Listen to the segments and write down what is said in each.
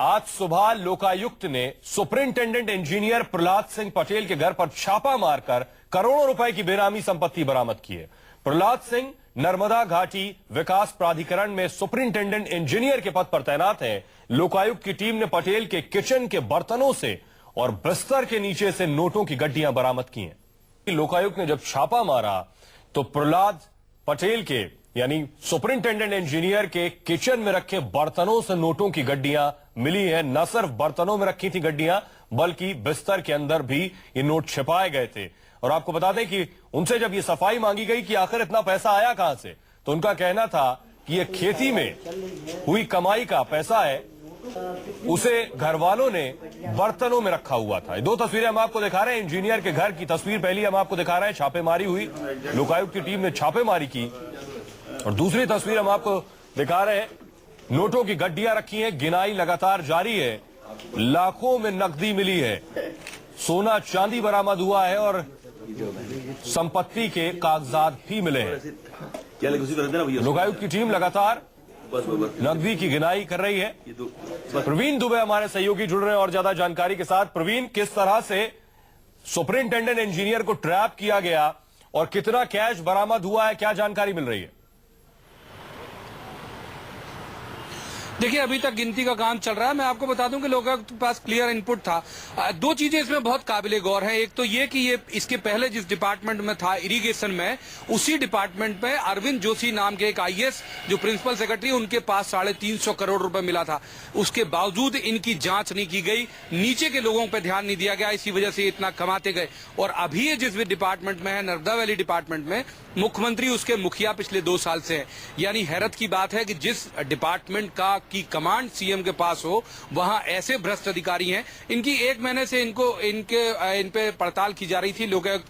आज सुबह लोकायुक्त ने सुपरिंटेंडेंट इंजीनियर प्रहलाद सिंह पटेल के घर पर छापा मारकर करोड़ों रुपए की बेनामी संपत्ति बरामद की है। प्रहलाद सिंह नर्मदा घाटी विकास प्राधिकरण में सुपरिंटेंडेंट इंजीनियर के पद पर तैनात हैं। लोकायुक्त की टीम ने पटेल के किचन के बर्तनों से और बिस्तर के नीचे से नोटों की गड्डियां बरामद की हैं। लोकायुक्त ने जब छापा मारा तो प्रहलाद पटेल के यानी सुपरिंटेंडेंट इंजीनियर के किचन में रखे बर्तनों से नोटों की गड्डियां मिली हैं। न सिर्फ बर्तनों में रखी थी गड्डियां, बल्कि बिस्तर के अंदर भी ये नोट छिपाए गए थे। और आपको बता दें कि उनसे जब ये सफाई मांगी गई कि आखिर इतना पैसा आया कहां से, तो उनका कहना था कि ये खेती में हुई कमाई का पैसा है, उसे घर वालों ने बर्तनों में रखा हुआ था। दो तस्वीरें हम आपको दिखा रहे हैं। इंजीनियर के घर की तस्वीर पहली हम आपको दिखा रहे हैं। छापेमारी हुई, लोकायुक्त की टीम ने छापेमारी की। और दूसरी तस्वीर हम आपको दिखा रहे हैं, नोटों की गड्डियां रखी हैं, गिनाई लगातार जारी है। लाखों में नकदी मिली है, सोना चांदी बरामद हुआ है और संपत्ति के कागजात भी मिले हैं। लोकायुक्त की टीम लगातार नकदी की गिनाई कर रही है। प्रवीण दुबे हमारे सहयोगी जुड़ रहे हैं और ज्यादा जानकारी के साथ। प्रवीण, किस तरह से सुपरिंटेंडेंट इंजीनियर को ट्रैप किया गया और कितना कैश बरामद हुआ है, क्या जानकारी मिल रही है? देखिए, अभी तक गिनती का काम चल रहा है। मैं आपको बता दूं कि लोकायुक्त के पास क्लियर इनपुट था। दो चीजें इसमें बहुत काबिले गौर है। एक तो ये कि ये इसके पहले जिस डिपार्टमेंट में था, इरिगेशन में, उसी डिपार्टमेंट में अरविंद जोशी नाम के एक आईएएस जो प्रिंसिपल सेक्रेटरी, उनके पास 350 करोड़ रुपए मिला था। उसके बावजूद इनकी जांच नहीं की गई, नीचे के लोगों पर ध्यान नहीं दिया गया, इसी वजह से इतना कमाते गए। और अभी ये जिस भी डिपार्टमेंट में है, नर्मदा वैली डिपार्टमेंट में, मुख्यमंत्री उसके मुखिया पिछले 2 साल से है। यानी हैरत की बात है कि जिस डिपार्टमेंट की कमांड सीएम के पास हो, वहां ऐसे भ्रष्ट अधिकारी हैं। इनकी 1 महीने से इन पे पड़ताल की जा रही थी। लोकायुक्त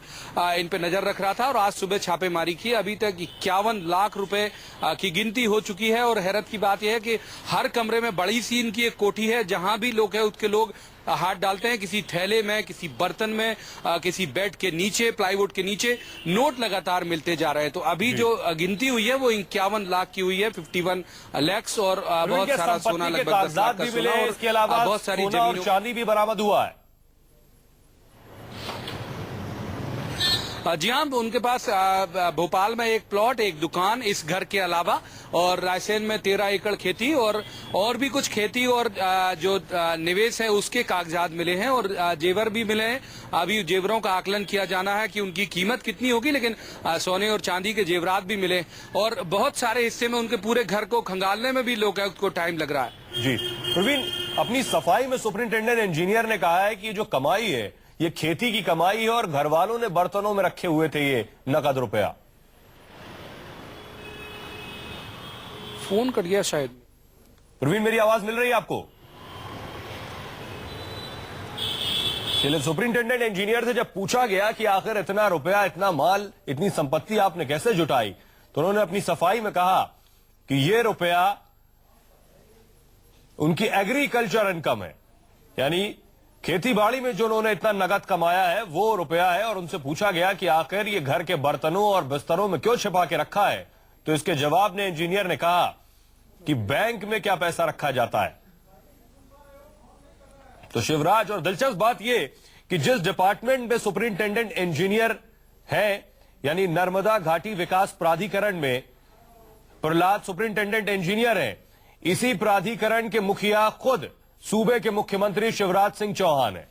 इन पे नजर रख रहा था और आज सुबह छापेमारी की। अभी तक 51 लाख रुपए की गिनती हो चुकी है। और हैरत की बात यह है कि हर कमरे में बड़ी सी इनकी एक कोठी है, जहां भी लोकायुक्त के लोग हाथ डालते हैं, किसी थैले में, किसी बर्तन में, किसी बेड के नीचे, प्लाईवुड के नीचे नोट लगातार मिलते जा रहे हैं। तो अभी जो गिनती हुई है वो 51 लाख की हुई है, 51 लाख। और बहुत सारा सोना, लगभग 10 लाख का सोना, और इसके अलावा बहुत सारी सोना और चांदी भी बरामद हुआ है। जी हाँ, उनके पास भोपाल में एक प्लॉट, एक दुकान, इस घर के अलावा, और रायसेन में 13 एकड़ खेती और भी कुछ खेती और जो निवेश है उसके कागजात मिले हैं। और जेवर भी मिले हैं। अभी जेवरों का आकलन किया जाना है कि उनकी कीमत कितनी होगी, लेकिन सोने और चांदी के जेवरात भी मिले। और बहुत सारे हिस्से में उनके पूरे घर को खंगालने में भी लोकायुक्त को टाइम लग रहा है। जी प्रवीण, अपनी सफाई में सुपरिंटेंडेंट इंजीनियर ने कहा है कि जो कमाई है ये खेती की कमाई है और घर वालों ने बर्तनों में रखे हुए थे ये नकद रुपया। फोन कट गया शायद। प्रवीण, मेरी आवाज मिल रही है आपको? चलिए, सुपरिंटेंडेंट इंजीनियर से जब पूछा गया कि आखिर इतना रुपया, इतना माल, इतनी संपत्ति आपने कैसे जुटाई, तो उन्होंने अपनी सफाई में कहा कि ये रुपया उनकी एग्रीकल्चर इनकम है, यानी खेती बाड़ी में जो उन्होंने इतना नगद कमाया है वो रुपया है। और उनसे पूछा गया कि आखिर ये घर के बर्तनों और बिस्तरों में क्यों छिपा के रखा है, तो इसके जवाब में इंजीनियर ने कहा कि बैंक में क्या पैसा रखा जाता है। तो शिवराज, और दिलचस्प बात यह कि जिस डिपार्टमेंट में सुपरिंटेंडेंट इंजीनियर है, यानी नर्मदा घाटी विकास प्राधिकरण में प्रहलाद सुपरिंटेंडेंट इंजीनियर है, इसी प्राधिकरण के मुखिया खुद सूबे के मुख्यमंत्री शिवराज सिंह चौहान है।